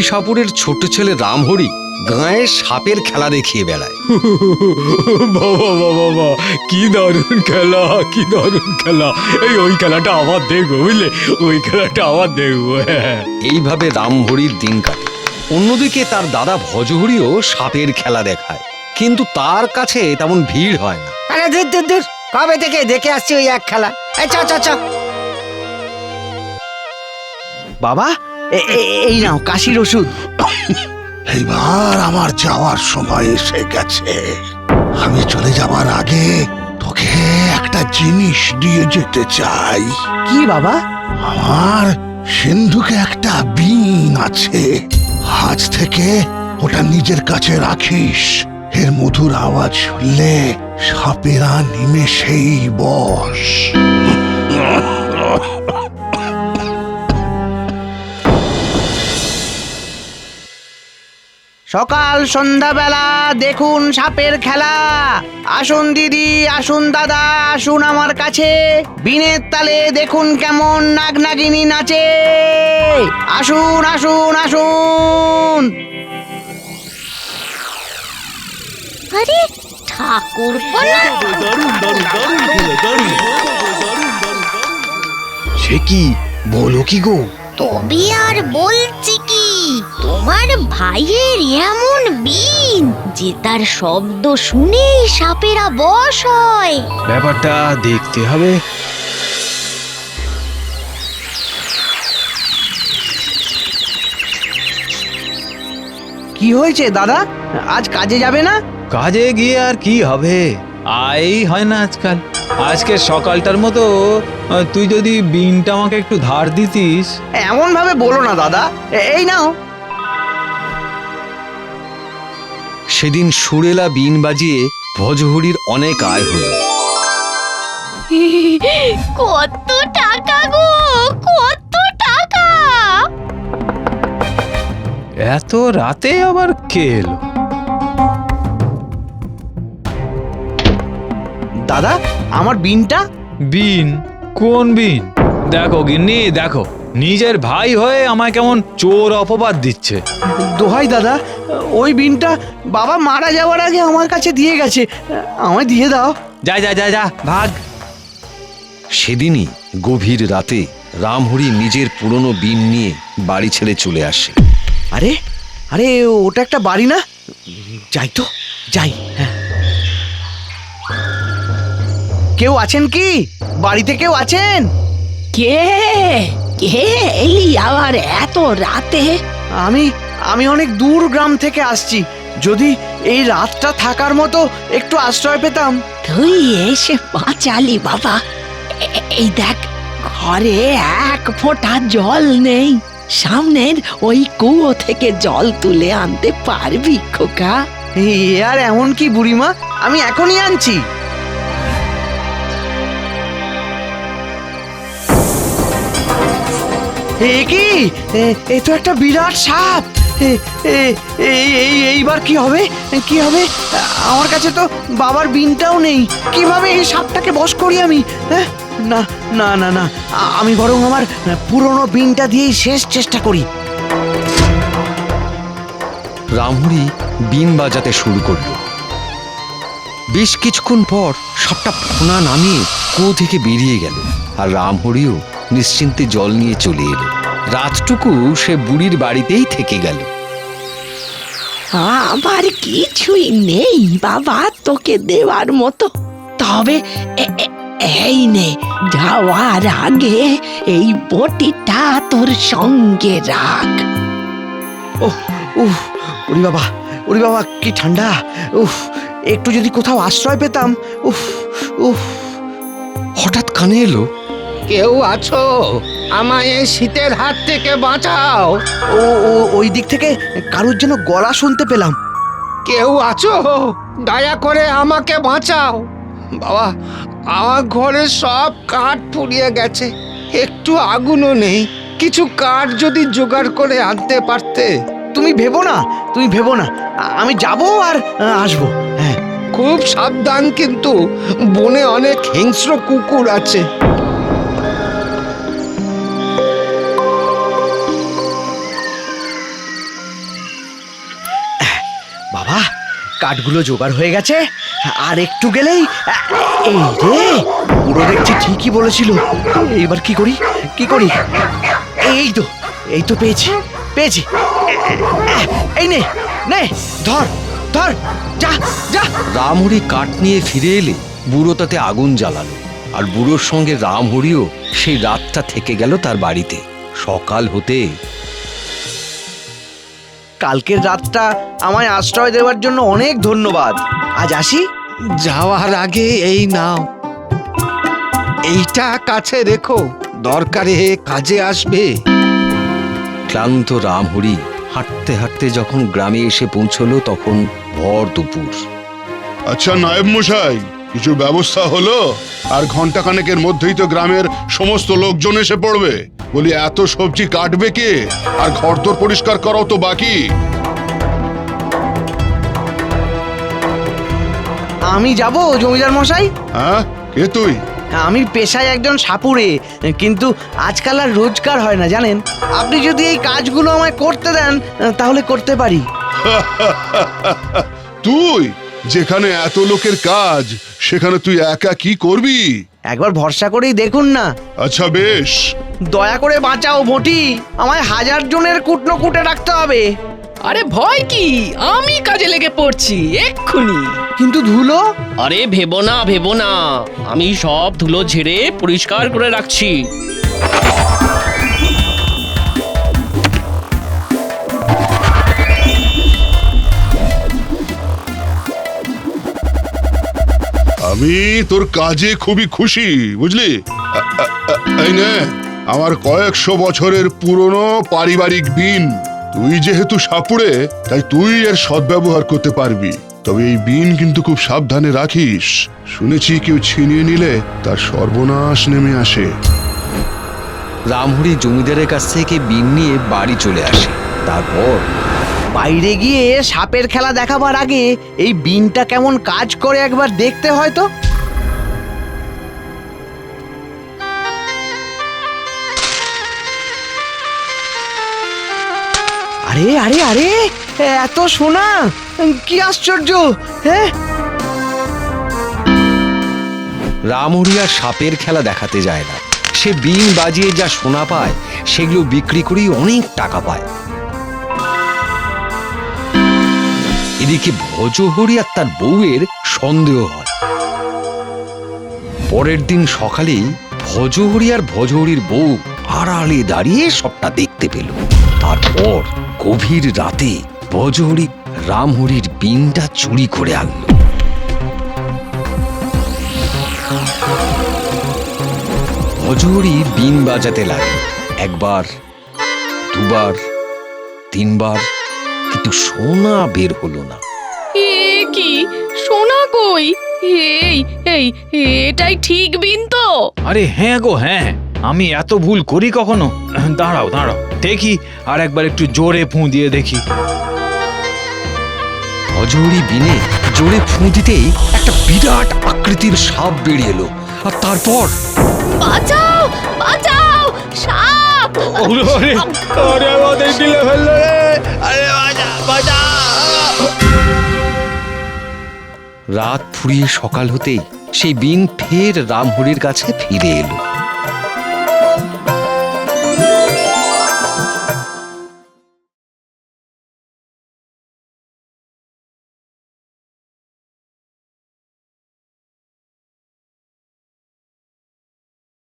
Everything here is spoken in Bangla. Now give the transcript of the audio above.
সাপুরের ছোট ছেলে রামহরি গায়ে সাপের খেলা দেখিয়ে বেড়ায়। বাবা বাবা বাবা, কি দারুণ খেলা, কি দারুণ খেলা! এই ওই খেলাটা আবার দেখবো, বুঝলে? ওই খেলাটা আবার দেখবো। এইভাবে রামহরির দিন কাটে। অন্যদিকে তার দাদা ভজহরিও সাপের খেলা দেখায়, কিন্তু তার কাছে তেমন ভিড় হয় না। আরে দূর দূর দূর, কবে থেকে দেখে আসছি ওই এক খেলা। চ চ চ। বাবা, এই নাও কাশির ওষুধ। এইবার আমার যাওয়ার সময় এসে গেছে। আমি চলে যাবার আগে তোকে একটা জিনিস দিয়ে যেতে চাই। কি বাবা? আমার সিন্ধুকে একটা বীণ আছে, আজ থেকে ওটা নিজের কাছে রাখিস। এর মধুর আওয়াজ শুনলে সাপেরা নিমেষেই বশ। সকাল সন্ধ্যাবেলা দেখুন সাপের খেলা। আসুন দিদি, আসুন দাদা, আসুন আমার কাছে। বিনের তালে দেখুন কেমন নাগনাগিনী নাচে। আসুন আসুন আসুন। আরে ঠাকুর সে কি বলো কি গো? তবে আর বলছি কি, তোমার ভাইয়ের এমন বীণ যে তার শব্দ শুনেই সাপেরা বশ হয়। ব্যাপারটা দেখতে হবে। কি হয়েছে দাদা, আজ কাজে যাবে না? কাজে গিয়ে আর কি হবে, আই হয় না আজকাল। আজকে সকালটার মতো তুই যদি বিনটা আমাকে একটু ধার দিতিস। এমন ভাবে বলো না দাদা, এই নাও। সেদিন সুরেলা বীণ বাজিয়ে ভজহরির অনেক আয় হলো। কত টাকা গো, কত টাকা! এত রাতে আবার কে এলো? দাদা, আমার বিনটা। বিন? কোন বিন? দেখো গিন্নি, দেখো নিজের ভাই হয়ে আমায় কেমন চোর অপবাদ দিচ্ছে। দোহাই দাদা, ওই বিনটা বাবা মারা যাওয়ার আগে আমার কাছে দিয়ে গেছে, আমায় দিয়ে দাও। যা যা যা যা, ভাগ। সেদিনই গভীর রাতে রামহরি নিজের পুরনো বীণ নিয়ে বাড়ি ছেড়ে চলে আসে। আরে আরে, ওটা একটা বাড়ি না? যাই তো, যাই। হ্যাঁ, কেউ আছেন কি? বাড়িতে কেউ আছেন? কে কে এলি আবার এত রাতে? আমি অনেক দূর গ্রাম থেকে আসছি। যদি এই রাতটা থাকার মতো একটু আশ্রয় পেতাম। তুই এসে বাঁচালি বাবা। এই দেখ, ঘরে এক ফোঁটা জল নেই। সামনের ওই কুয়ো থেকে জল তুলে আনতে পারবি খোকা? আর এমন কি বুড়িমা, আমি এখনই আনছি। এ কি, এ তো একটা বিরাট সাপ। এইবার কি হবে, কি হবে? আমার কাছে তো বাবার বিনটাও নেই। কিভাবে এই সাপটাকে বশ করি আমি? না না না না, আমি বরং আমার পুরনো বিনটা দিয়েই শেষ চেষ্টা করি। রামহরি বীণ বাজাতে শুরু করলো। বেশ কিছুক্ষণ পর সাপটা ফোনা নামিয়ে কুয়ো থেকে বেরিয়ে গেল, আর রামহরিও নিশ্চিন্তে জল নিয়ে চলে এলো। রাতটুকু সে বুড়ির বাড়িতেই থেকে গেল। আমার কিছুই নেই বাবা তোকে দেওয়ার মতো। তবে এই নে, যাওয়ার আগে এই বটিটা তোর সঙ্গে রাখ। ওহ উফ, ওরে বাবা, ওরে বাবা, কি ঠান্ডা! উফ, একটু যদি কোথাও আশ্রয় পেতাম। উফ উফ। হঠাৎ কানে এলো, কেউ আছো? আমায় এই শীতের হাত থেকে বাঁচাও। ওই দিক থেকে কারুর যেন গলা শুনতে পেলাম। কেউ আছো? দয়া করে আমাকে বাঁচাও। বাবা, আমার ঘরে সব কাঠ পুড়িয়ে গেছে, একটু আগুনও নেই। কিছু কাঠ যদি জোগাড় করে আনতে পারতে। তুমি ভেবো না, তুমি ভেবো না, আমি যাবো আর আসবো। হ্যাঁ, খুব সাবধান, কিন্তু বনে অনেক হিংস্র কুকুর আছে। কাঠগুলো জোগাড় হয়ে গেছে, আর একটু গেলেই এই রে, পুরো দেখছি ঠিকই বলেছিল। এইবার কি করি কি করি? এই তো পেয়েছি পেয়েছি। এই নে নে, ধর ধর, যা যা। রামহরি কাঠ নিয়ে ফিরে এলে বুড়ো তাতে আগুন জ্বালালো, আর বুড়োর সঙ্গে রামহরিও সেই রাতটা থেকে গেল তার বাড়িতে। সকাল হতে কালকের রাতটা আমায় আশ্রয় দেওয়ার জন্য অনেক ধন্যবাদ। আজ আসি। যাওয়ার আগে এই নাও, এইটা কাছে রেখো, দরকারে কাজে আসবে। ক্লান্ত রামহরি হাঁটতে হাঁটতে যখন গ্রামে এসে পৌঁছলো তখন ভর দুপুর। আচ্ছা নায়েব মশাই, কিছু ব্যবস্থা হলো? আর ঘন্টা খানেকের মধ্যেই তো গ্রামের সমস্ত লোকজন এসে পড়বে। বলি, এত সবজি কাটবে কে? আর ঘরদোর পরিষ্কার করাও তো বাকি। আমি যাব জমিদার মশাই। হ্যাঁ, কে তুই? আমি পেশায় একজন সাপুড়ে, কিন্তু আজকাল আর রোজগার হয় না জানেন। আপনি যদি এই কাজগুলো আমায় করতে দেন তাহলে করতে পারি। তুই যেখানে এত লোকের কাজ, সেখানে তুই একা কি করবি? একবার ভরসা করেই দেখুন না। আচ্ছা বেশ। দয়া করে বাঁচাও বটি, আমায় 1000 জনের কুটনো কুটে রাখতে হবে। আরে ভয় কি, আমি কাজে লেগে পড়ছি এক্ষুনি। কিন্তু ধুলো? আরে ভেবো না, আমি সব ধুলো ঝেড়ে পরিষ্কার করে রাখছি। আমি তোর কাজে খুবই খুশি, বুঝলি? এই নে আমার কয়েকশো বছরের পুরনো পারিবারিক বিন। তুই যেহেতু সাপুড়ে, তাই তুই এর সদ্ব্যবহার করতে পারবি। তবে এই বিন কিন্তু খুব সাবধানে রাখিস। শুনেছি কেউ ছিনিয়ে নিলে তার সর্বনাশ নেমে আসে। রামহরি জমিদারের কাছ থেকে বিন নিয়ে বাড়ি চলে আসে। তারপর বাইরে গিয়ে সাপের খেলা দেখাবার আগে এই বিনটা কেমন কাজ করে একবার দেখতে হয় তো। আরে আরে আরে, এত সোনা, কি আশ্চর্য! হ্যাঁ, রামহরি আর সাপের খেলা দেখাতে যায় না। সে বিন বাজিয়ে যা সোনা পায় সেগুলো বিক্রি করেই অনেক টাকা পায়। এদিকে ভজহরি আর তার বউয়ের সন্দেহ হয়। পরের দিন সকালে ভজহরি আর ভজহরির বউ আড়ালে দাঁড়িয়ে সবটা দেখতে পেল। তারপর গভীর রাতে ভজহরি রামহরির বিনটা চুরি করে আনলো। ভজহরি বিন বাজাতে লাগে, একবার, দুবার, তিনবার, কিন্তু সোনা বের হলো না। এ কি, সোনা কই? এই এই এটাই ঠিক বিন তো? আরে হ্যাঁ গো হ্যাঁ, আমি এত ভুল করি কখনো? দাঁড়াও দাঁড়াও, দেখি আর একবার একটু জোরে ফুঁ দিয়ে দেখি। ভজহরি বিনে জোরে ফুঁ দিতেই একটা বিরাট আকৃতির সাপ বেরিয়ে এলো। আর তারপর বাঁচাও বাঁচাও, সাপ! রাত ফুরিয়ে সকাল হতেই সেই বিন ফের রামহরির কাছে ফিরে এলো।